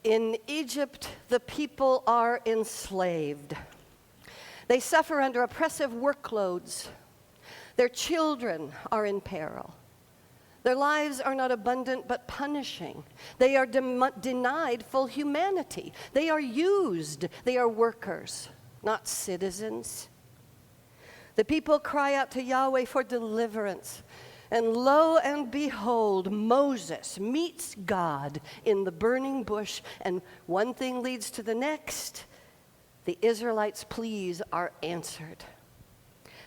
In Egypt, the people are enslaved. They suffer under oppressive workloads. Their children are in peril. Their lives are not abundant but punishing. They are denied full humanity. They are used. They are workers, not citizens. The people cry out to Yahweh for deliverance. And lo and behold, Moses meets God in the burning bush, and one thing leads to the next. The Israelites' pleas are answered.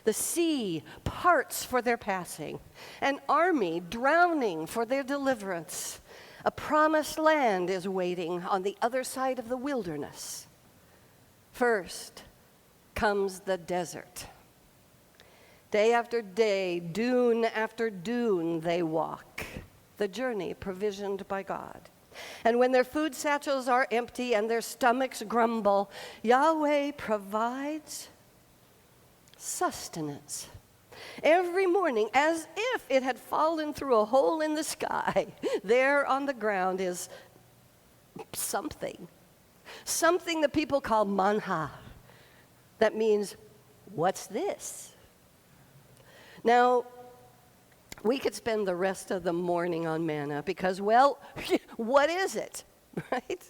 The sea parts for their passing, an army drowning for their deliverance. A promised land is waiting on the other side of the wilderness. First comes the desert. Day after day, dune after dune, they walk, the journey provisioned by God. And when their food satchels are empty and their stomachs grumble, Yahweh provides sustenance. Every morning, as if it had fallen through a hole in the sky, there on the ground is something the people call manna. That means, what's this? Now, we could spend the rest of the morning on manna because, well, what is it, right?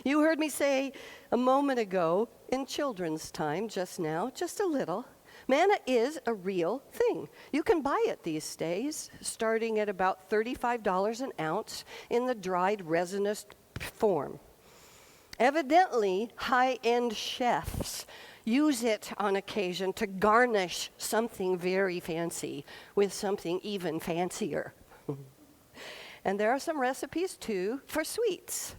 You heard me say a moment ago in children's time just now, just a little, manna is a real thing. You can buy it these days, starting at about $35 an ounce in the dried resinous form. Evidently, high-end chefs use it on occasion to garnish something very fancy with something even fancier. And there are some recipes, too, for sweets.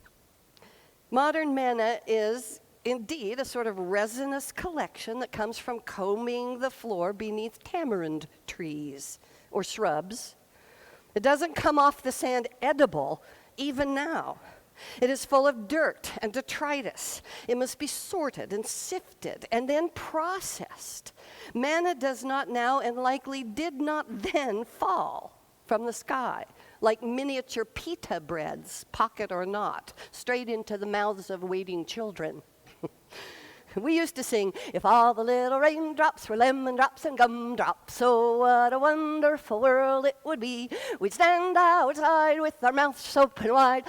Modern manna is indeed a sort of resinous collection that comes from combing the floor beneath tamarind trees or shrubs. It doesn't come off the sand edible, even now. It is full of dirt and detritus. It must be sorted and sifted and then processed. Manna does not now and likely did not then fall from the sky like miniature pita breads, pocket or not, straight into the mouths of waiting children. We used to sing, if all the little raindrops were lemon drops and gumdrops, oh, what a wonderful world it would be. We'd stand outside with our mouths open wide.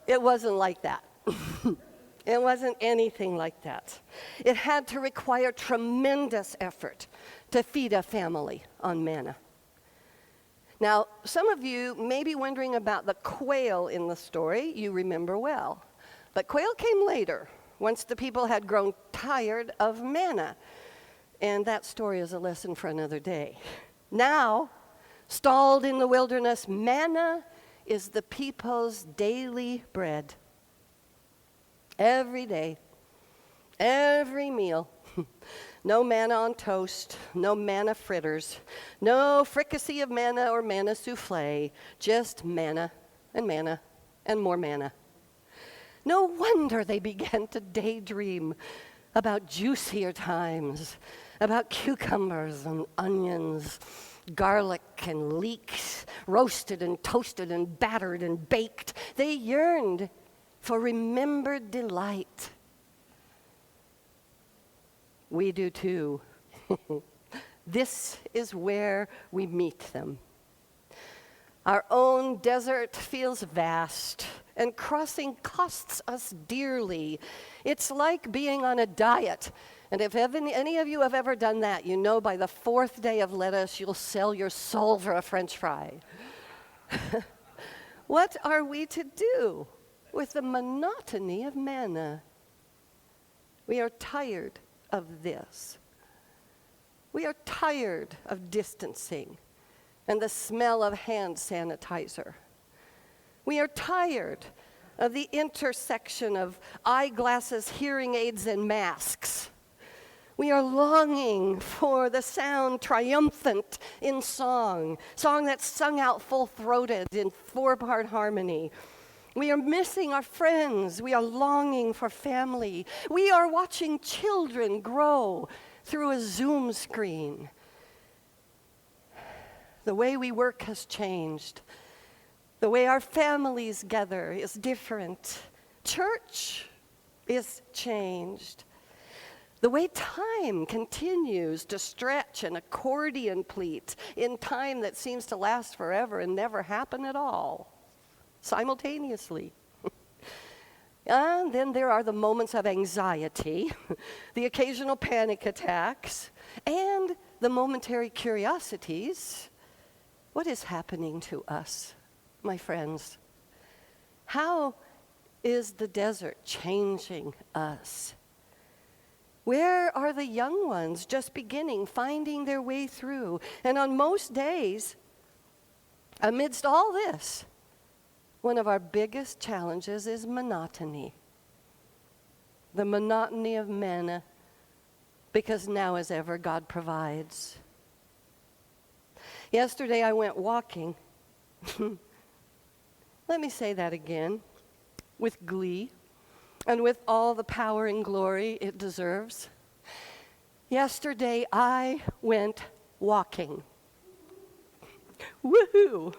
It wasn't like that. It wasn't anything like that. It had to require tremendous effort to feed a family on manna. Now, some of you may be wondering about the quail in the story. You remember well. But quail came later, once the people had grown tired of manna. And that story is a lesson for another day. Now, stalled in the wilderness, manna is the people's daily bread. Every day, every meal. No manna on toast, no manna fritters, no fricassee of manna or manna souffle, just manna and more manna. No wonder they began to daydream about juicier times, about cucumbers and onions, garlic and leeks, roasted and toasted and battered and baked. They yearned for remembered delight. We do too. This is where we meet them. Our own desert feels vast, and crossing costs us dearly. It's like being on a diet. And if any of you have ever done that, you know by the fourth day of lettuce, you'll sell your soul for a French fry. What are we to do with the monotony of manna? We are tired of this. We are tired of distancing and the smell of hand sanitizer. We are tired of the intersection of eyeglasses, hearing aids, and masks. We are longing for the sound triumphant in song that's sung out full-throated in four-part harmony. We are missing our friends. We are longing for family. We are watching children grow through a Zoom screen. The way we work has changed. The way our families gather is different. Church is changed. The way time continues to stretch an accordion pleat in time that seems to last forever and never happen at all, simultaneously. And then there are the moments of anxiety, the occasional panic attacks, and the momentary curiosities. What is happening to us, my friends? How is the desert changing us? Where are the young ones just beginning, finding their way through? And on most days, amidst all this, one of our biggest challenges is monotony. The monotony of manna, because now as ever, God provides. Yesterday I went walking. Let me say that again, with glee and with all the power and glory it deserves. Yesterday I went walking. Woohoo!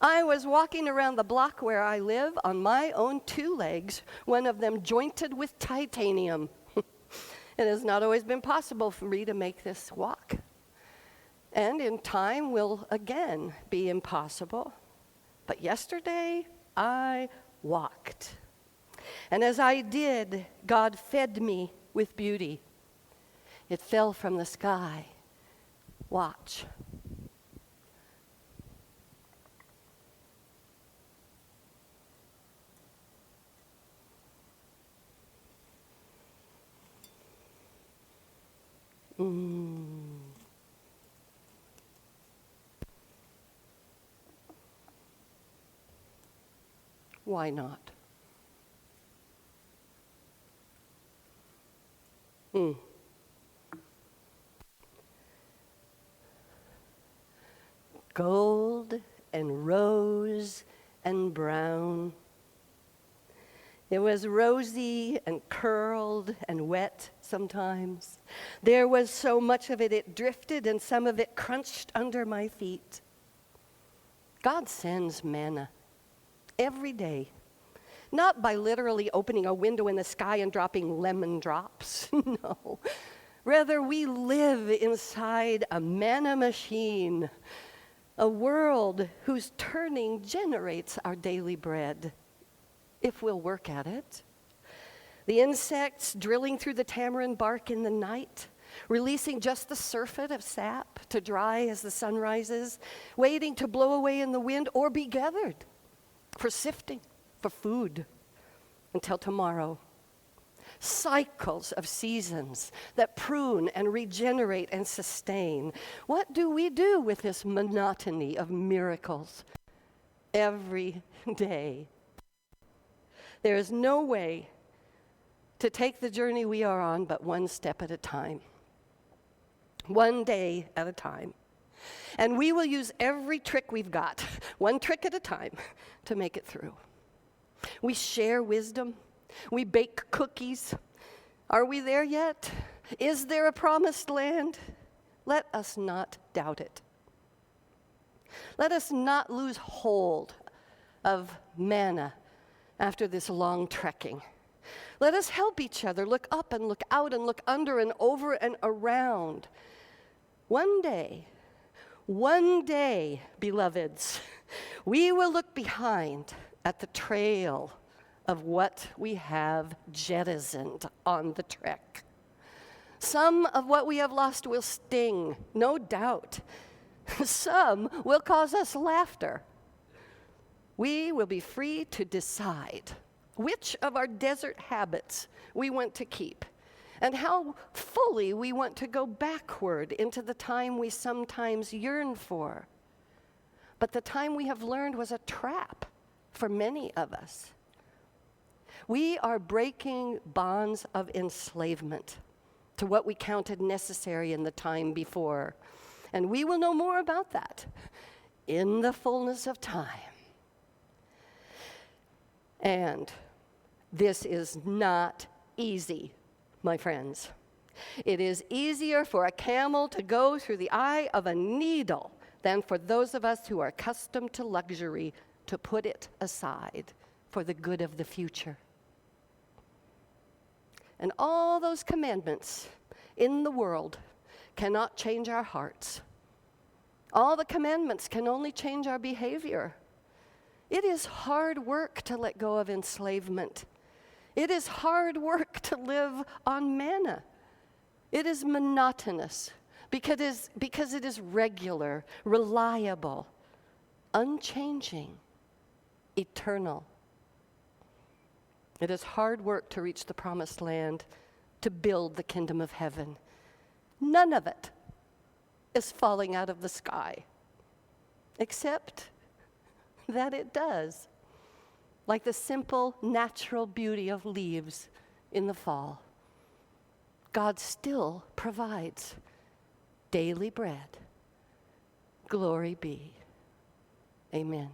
I was walking around the block where I live on my own two legs, one of them jointed with titanium. It has not always been possible for me to make this walk. And in time will again be impossible. But yesterday, I walked. And as I did, God fed me with beauty. It fell from the sky. Watch. Why not? Gold and rose and brown. It was rosy and curled and wet sometimes. There was so much of it, it drifted, and some of it crunched under my feet. God sends manna every day, not by literally opening a window in the sky and dropping lemon drops. No. Rather, we live inside a manna machine, a world whose turning generates our daily bread, if we'll work at it. The insects drilling through the tamarind bark in the night, releasing just the surfeit of sap to dry as the sun rises, waiting to blow away in the wind or be gathered for sifting, for food, until tomorrow. Cycles of seasons that prune and regenerate and sustain. What do we do with this monotony of miracles every day? There is no way to take the journey we are on but one step at a time. One day at a time. And we will use every trick we've got, one trick at a time, to make it through. We share wisdom. We bake cookies. Are we there yet? Is there a promised land? Let us not doubt it. Let us not lose hold of manna after this long trekking. Let us help each other look up and look out and look under and over and around. One day, beloveds, we will look behind at the trail of what we have jettisoned on the trek. Some of what we have lost will sting, no doubt. Some will cause us laughter. We will be free to decide which of our desert habits we want to keep and how fully we want to go backward into the time we sometimes yearn for. But the time we have learned was a trap for many of us. We are breaking bonds of enslavement to what we counted necessary in the time before. And we will know more about that in the fullness of time. And this is not easy, my friends. It is easier for a camel to go through the eye of a needle than for those of us who are accustomed to luxury to put it aside for the good of the future. And all those commandments in the world cannot change our hearts. All the commandments can only change our behavior. It is hard work to let go of enslavement. It is hard work to live on manna. It is monotonous because it is regular, reliable, unchanging, eternal. It is hard work to reach the promised land, to build the kingdom of heaven. None of it is falling out of the sky, except that it does, like the simple, natural beauty of leaves in the fall. God still provides daily bread. Glory be. Amen.